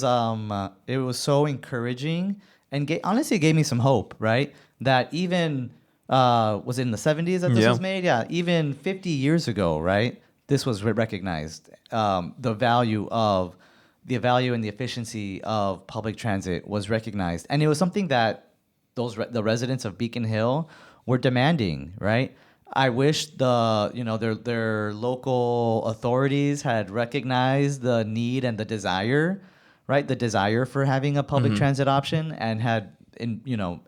so encouraging and honestly, it gave me some hope, right? That even was it in the 70s that this was made? Yeah, even 50 years ago, right? This was recognized. The value and the efficiency of public transit was recognized, and it was something that the residents of Beacon Hill were demanding, right? I wish their local authorities had recognized the need and the desire, right? The desire for having a public transit option and had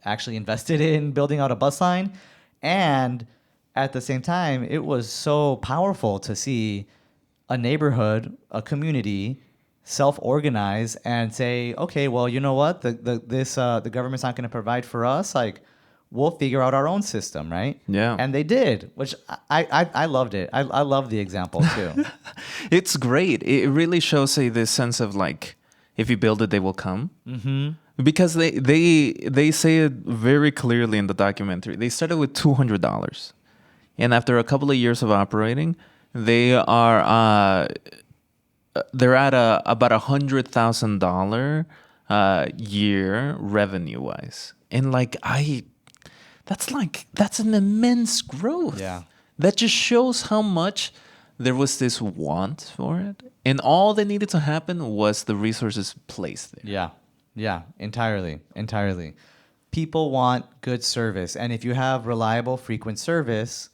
actually invested in building out a bus line. And at the same time, it was so powerful to see a neighborhood, a community self-organize and say, okay, well, you know what? The government's not going to provide for us. Like, we'll figure out our own system, right? Yeah. And they did, which I loved it. I love the example too. It's great. It really shows this sense of like, if you build it, they will come. Because they say it very clearly in the documentary. They started with $200. And after a couple of years of operating, they're at about $100,000 year revenue wise. And that's an immense growth. Yeah. That just shows how much there was this want for it. And all that needed to happen was the resources placed there. Yeah. Yeah. Entirely. People want good service. And if you have reliable, frequent service,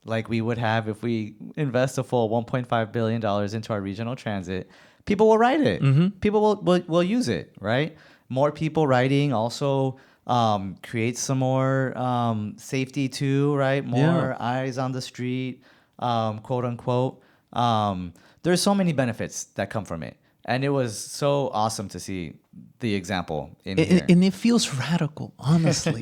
like we would have if we invest a full $1.5 billion into our regional transit, people will ride it. People will use it, right? More people riding also creates some more safety too, right? More eyes on the street, quote unquote. There's so many benefits that come from it. And it was so awesome to see the example in here. And it feels radical, honestly.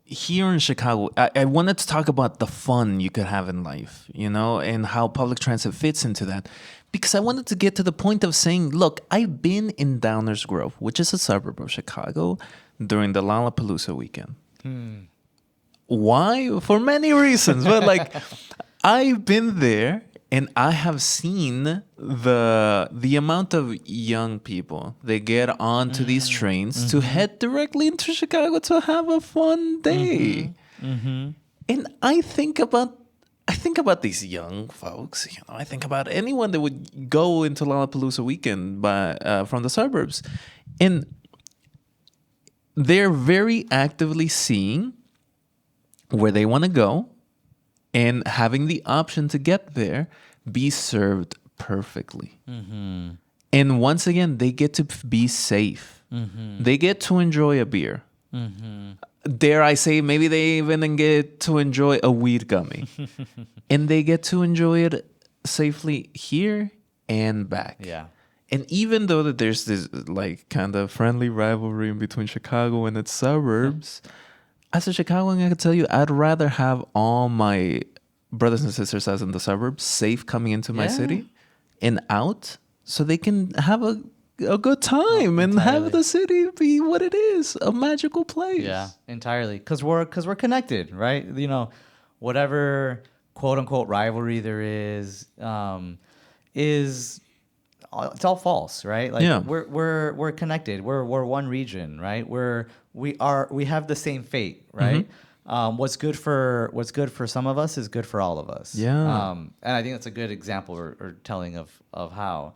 Here in Chicago, I wanted to talk about the fun you could have in life, and how public transit fits into that. Because I wanted to get to the point of saying, look, I've been in Downers Grove, which is a suburb of Chicago, during the Lollapalooza weekend. Why? For many reasons. But I've been there and I have seen the amount of young people they get onto these trains to head directly into Chicago to have a fun day. And I think about these young folks. I think about anyone that would go into Lollapalooza weekend from the suburbs, and they're very actively seeing where they want to go and having the option to get there be served perfectly. And once again, they get to be safe. They get to enjoy a beer. Dare I say, maybe they even get to enjoy a weed gummy. And they get to enjoy it safely here and back. Yeah. And even though that there's this like kind of friendly rivalry in between Chicago and its suburbs, as a Chicagoan, I can tell you, I'd rather have all my brothers and sisters as in the suburbs safe coming into my city and out, so they can have a good time and have the city be what it is, a magical place. Yeah, entirely. Because we're connected, right? You know, whatever quote unquote rivalry there is it's all false, right? Like we're connected. We're one region, right? We have the same fate, right? What's good for some of us is good for all of us. Yeah. And I think that's a good example or telling of how.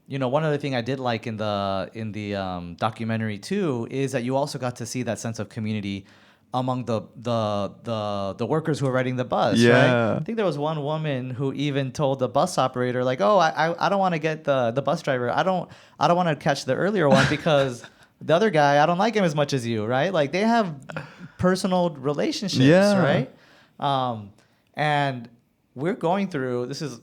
You know, one other thing I did like in the documentary too is that you also got to see that sense of community among the workers who are riding the bus. Yeah. Right? I think there was one woman who even told the bus operator, like, "Oh, I don't want to get the bus driver. I don't want to catch the earlier one because the other guy, I don't like him as much as you." Right? Like they have personal relationships. Yeah. Right? And we're going through, this is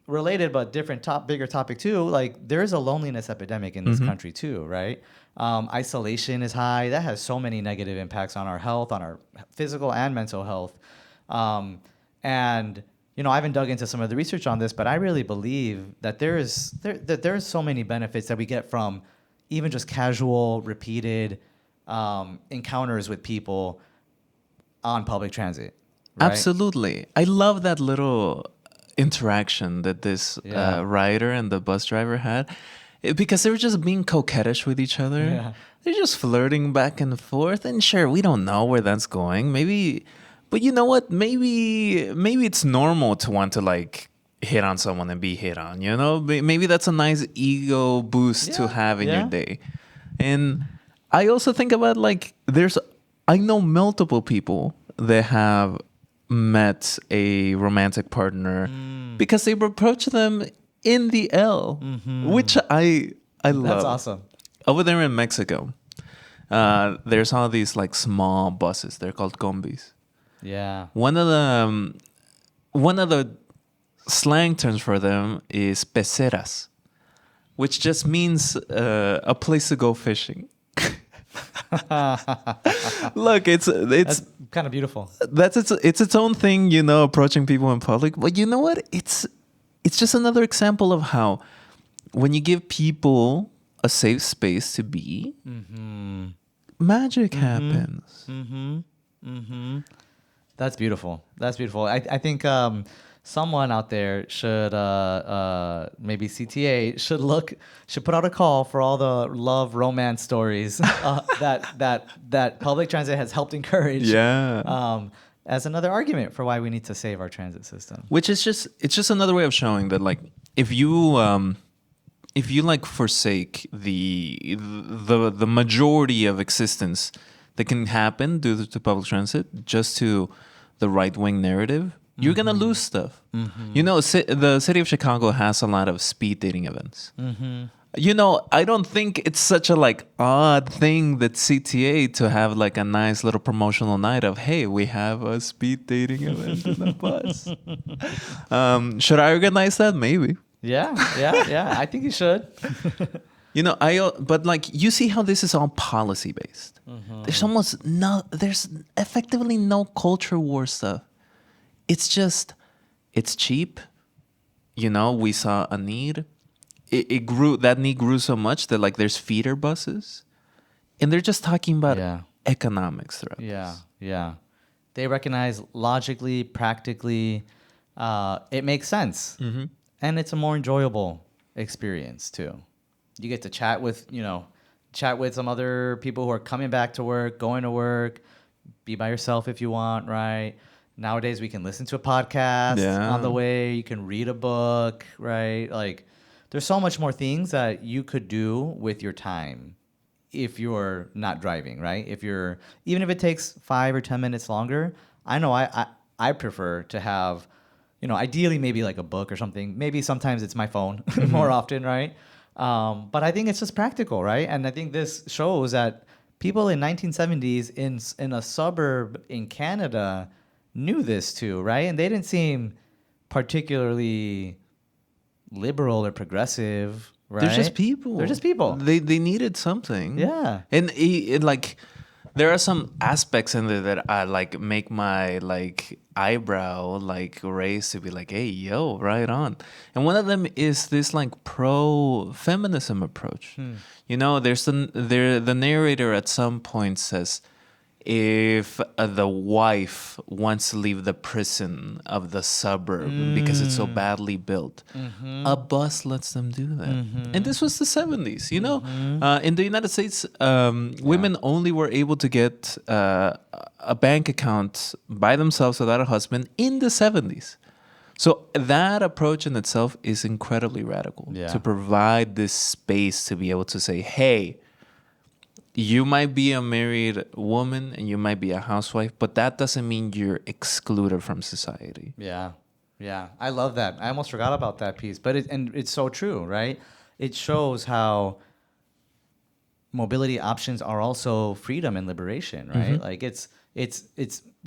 related but different bigger topic too, like there is a loneliness epidemic in this country too, right? Isolation is high. That has so many negative impacts on our health, on our physical and mental health. And you know, I haven't dug into some of the research on this, but I really believe that there is so many benefits that we get from even just casual, repeated encounters with people on public transit. Right? Absolutely. I love that little interaction that this rider and the bus driver had, because they were just being coquettish with each other. Yeah. They're just flirting back and forth, and sure, we don't know where that's going. Maybe, but you know what? Maybe it's normal to want to like hit on someone and be hit on. You know, maybe that's a nice ego boost to have in your day. And I also think about like I know multiple people that have met a romantic partner because they approached them in the L, which I love. That's awesome. Over there in Mexico, there's all these like small buses. They're called combis. Yeah. One of the slang terms for them is peceras, which just means a place to go fishing. Look, it's That's kind of beautiful. That's its own thing, you know, approaching people in public. But you know what? It's just another example of how when you give people a safe space to be, magic happens. That's beautiful. That's beautiful. I think someone out there should maybe CTA should put out a call for all the love romance stories that public transit has helped encourage. Yeah. As another argument for why we need to save our transit system. Which is it's just another way of showing that like if you like forsake the majority of existence that can happen due to public transit just to the right-wing narrative, you're gonna lose stuff. You know, the city of Chicago has a lot of speed dating events. You know, I don't think it's such a like odd thing that CTA to have like a nice little promotional night of, hey, we have a speed dating event in the bus. Should I organize that? Maybe. Yeah. I think you should. You know, but like you see how this is all policy based. There's effectively no culture war stuff. It's just, it's cheap. You know, we saw a need. It grew, that need grew so much that like there's feeder buses. And they're just talking about economics throughout this. Yeah. They recognize logically, practically, it makes sense. And it's a more enjoyable experience too. You get to chat with some other people who are coming back to work, going to work, be by yourself if you want, right? Nowadays we can listen to a podcast on the way, you can read a book, right? Like there's so much more things that you could do with your time if you're not driving, right? Even if it takes 5 or 10 minutes longer, I know I prefer to have, you know, ideally maybe like a book or something. Maybe sometimes it's my phone more often, right? But I think it's just practical, right? And I think this shows that people in 1970s in a suburb in Canada knew this too, right? And they didn't seem particularly liberal or progressive, right? They're just people. They're just people. They needed something. Yeah. And it like there are some aspects in there that I like make my like eyebrow like raise to be like, hey, yo, right on. And one of them is this like pro feminism approach. You know, the narrator at some point says, if the wife wants to leave the prison of the suburb because it's so badly built, a bus lets them do that. And this was the 70s, you know? In the United States, women only were able to get a bank account by themselves without a husband in the 70s. So that approach in itself is incredibly radical, to provide this space to be able to say, hey, you might be a married woman and you might be a housewife, but that doesn't mean you're excluded from society. Yeah. Yeah. I love that. I almost forgot about that piece, but it's so true, right? It shows how mobility options are also freedom and liberation, right? Like it's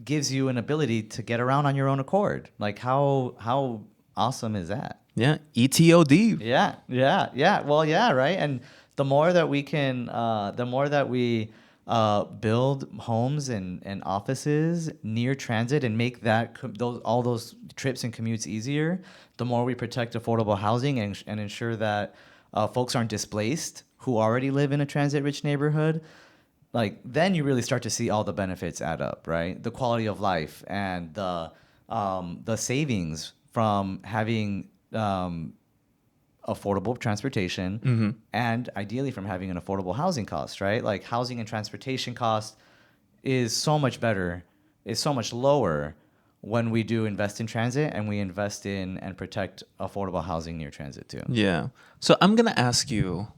gives you an ability to get around on your own accord. Like how awesome is that? Yeah. ETOD. Yeah. Yeah. Yeah. Well, yeah. Right. And the more that we can, build homes and offices near transit and make that all those trips and commutes easier, the more we protect affordable housing and ensure that folks aren't displaced who already live in a transit-rich neighborhood. Like then you really start to see all the benefits add up, right? The quality of life and the savings from having affordable transportation and ideally from having an affordable housing cost, right? Like housing and transportation cost is so much better, is so much lower when we do invest in transit and we invest in and protect affordable housing near transit too. Yeah. So I'm going to ask you,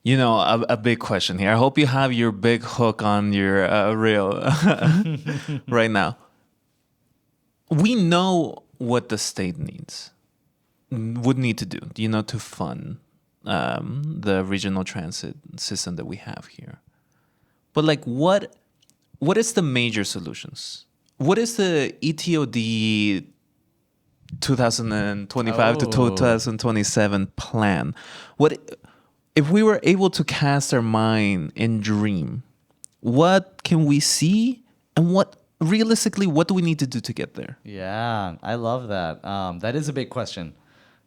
you know, a big question here. I hope you have your big hook on your reel right now. We know what the state would need to do, you know, to fund the regional transit system that we have here. But like, what is the major solutions? What is the ETOD 2025 to 2027 plan? What if we were able to cast our mind and dream? What can we see, and what realistically, what do we need to do to get there? Yeah, I love that. That is a big question.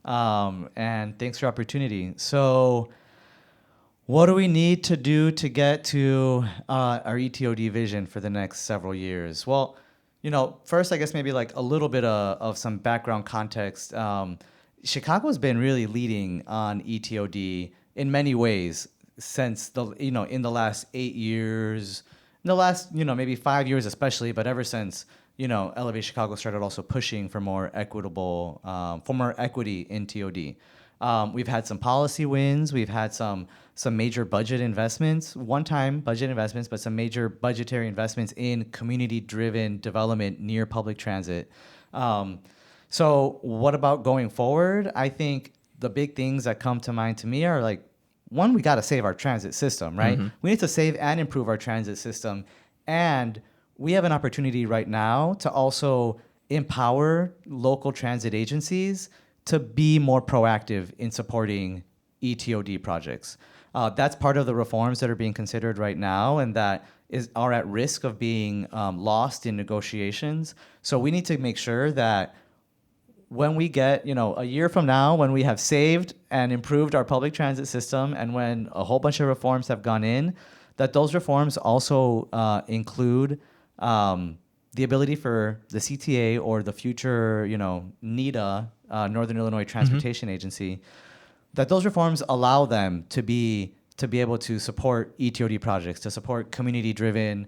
And thanks for your opportunity. So what do we need to do to get to our ETOD vision for the next several years? Well, you know, first, I guess maybe like a little bit of some background context. Chicago's been really leading on ETOD in many ways since in the last 8 years, in the last, maybe 5 years especially, but ever since, Elevate Chicago started also pushing for more equitable, for more equity in TOD. We've had some policy wins. We've had some major budget investments, one-time budget investments, but some major budgetary investments in community-driven development near public transit. So what about going forward? I think the big things that come to mind to me are like, one, we got to save our transit system, right? Mm-hmm. We need to save and improve our transit system. And we have an opportunity right now to also empower local transit agencies to be more proactive in supporting ETOD projects. That's part of the reforms that are being considered right now and that are at risk of being lost in negotiations. So we need to make sure that when we get, a year from now, when we have saved and improved our public transit system and when a whole bunch of reforms have gone in, that those reforms also include the ability for the CTA or the future, NITA, Northern Illinois Transportation mm-hmm. Agency, that those reforms allow them to be able to support ETOD projects, to support community-driven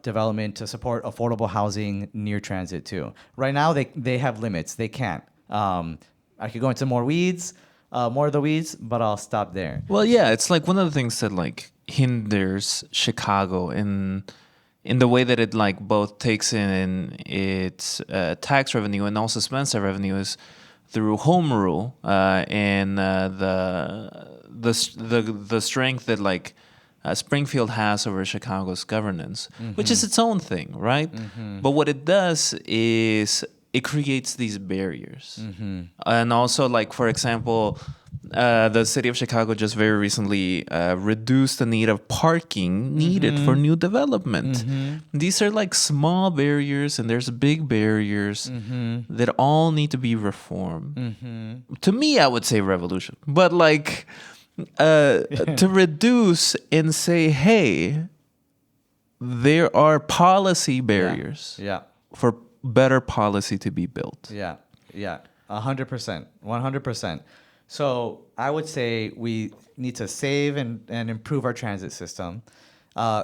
development, to support affordable housing near transit too. Right now, they have limits. They can't. I could go into more of the weeds, but I'll stop there. Well, yeah, it's like one of the things that like hinders Chicago in the way that it like both takes in its tax revenue and also spends that revenue is through home rule and the strength that like Springfield has over Chicago's governance, which is its own thing, right? But what it does is it creates these barriers. And also, like, for example, the city of Chicago just very recently reduced the need of parking needed for new development. These are like small barriers, and there's big barriers that all need to be reformed. To me, I would say revolution. But like to reduce and say, hey, there are policy barriers for better policy to be built. 100%, 100%. So I would say we need to save and improve our transit system.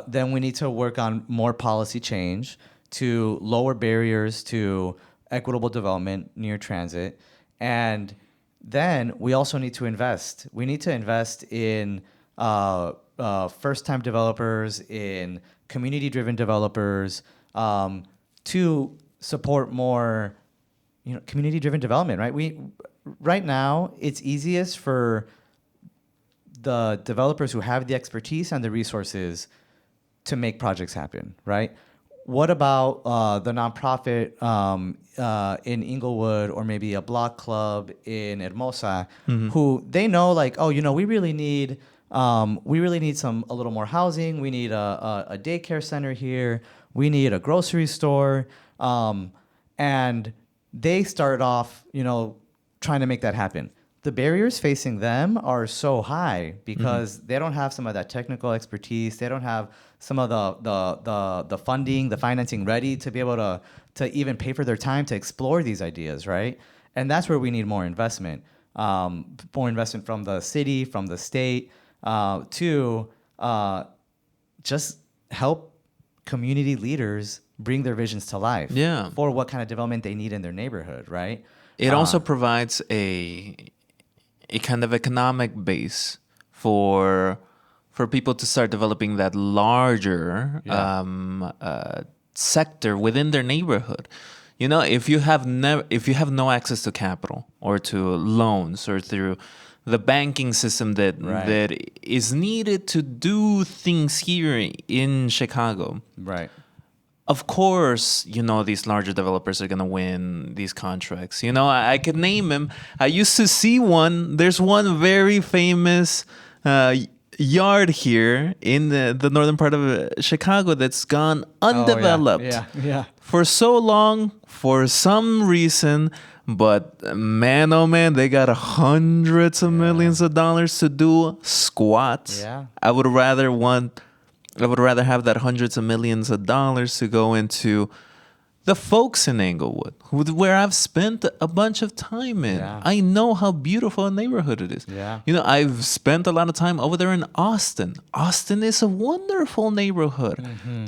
Then we need to work on more policy change to lower barriers to equitable development near transit. And then we also need to invest. We need to invest in first-time developers, in community-driven developers, to support more, community-driven development. Right? Right now, it's easiest for the developers who have the expertise and the resources to make projects happen. Right? What about the nonprofit in Inglewood, or maybe a block club in Hermosa, who they know, like, oh, we really need a little more housing. We need a daycare center here. We need a grocery store, and they started off, trying to make that happen. The barriers facing them are so high because they don't have some of that technical expertise. They don't have some of the funding, the financing ready to be able to even pay for their time to explore these ideas, right? And that's where we need more investment from the city, from the state, to just help community leaders bring their visions to life for what kind of development they need in their neighborhood, right? It also provides a kind of economic base for people to start developing that larger sector within their neighborhood. If you have no access to capital or to loans or through the banking system that is needed to do things here in Chicago, right? Of course, these larger developers are going to win these contracts. I could name them. I used to see one. There's one very famous yard here in the northern part of Chicago that's gone undeveloped for so long, for some reason. But man, oh man, they got hundreds of millions of dollars to do squats. I would rather have that hundreds of millions of dollars to go into the folks in Inglewood, where I've spent a bunch of time in. I know how beautiful a neighborhood it is. I've spent a lot of time over there in Austin. Austin is a wonderful neighborhood,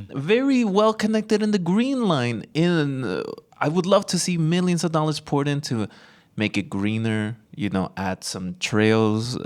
very well connected in the Green Line. I would love to see millions of dollars poured into make it greener, add some trails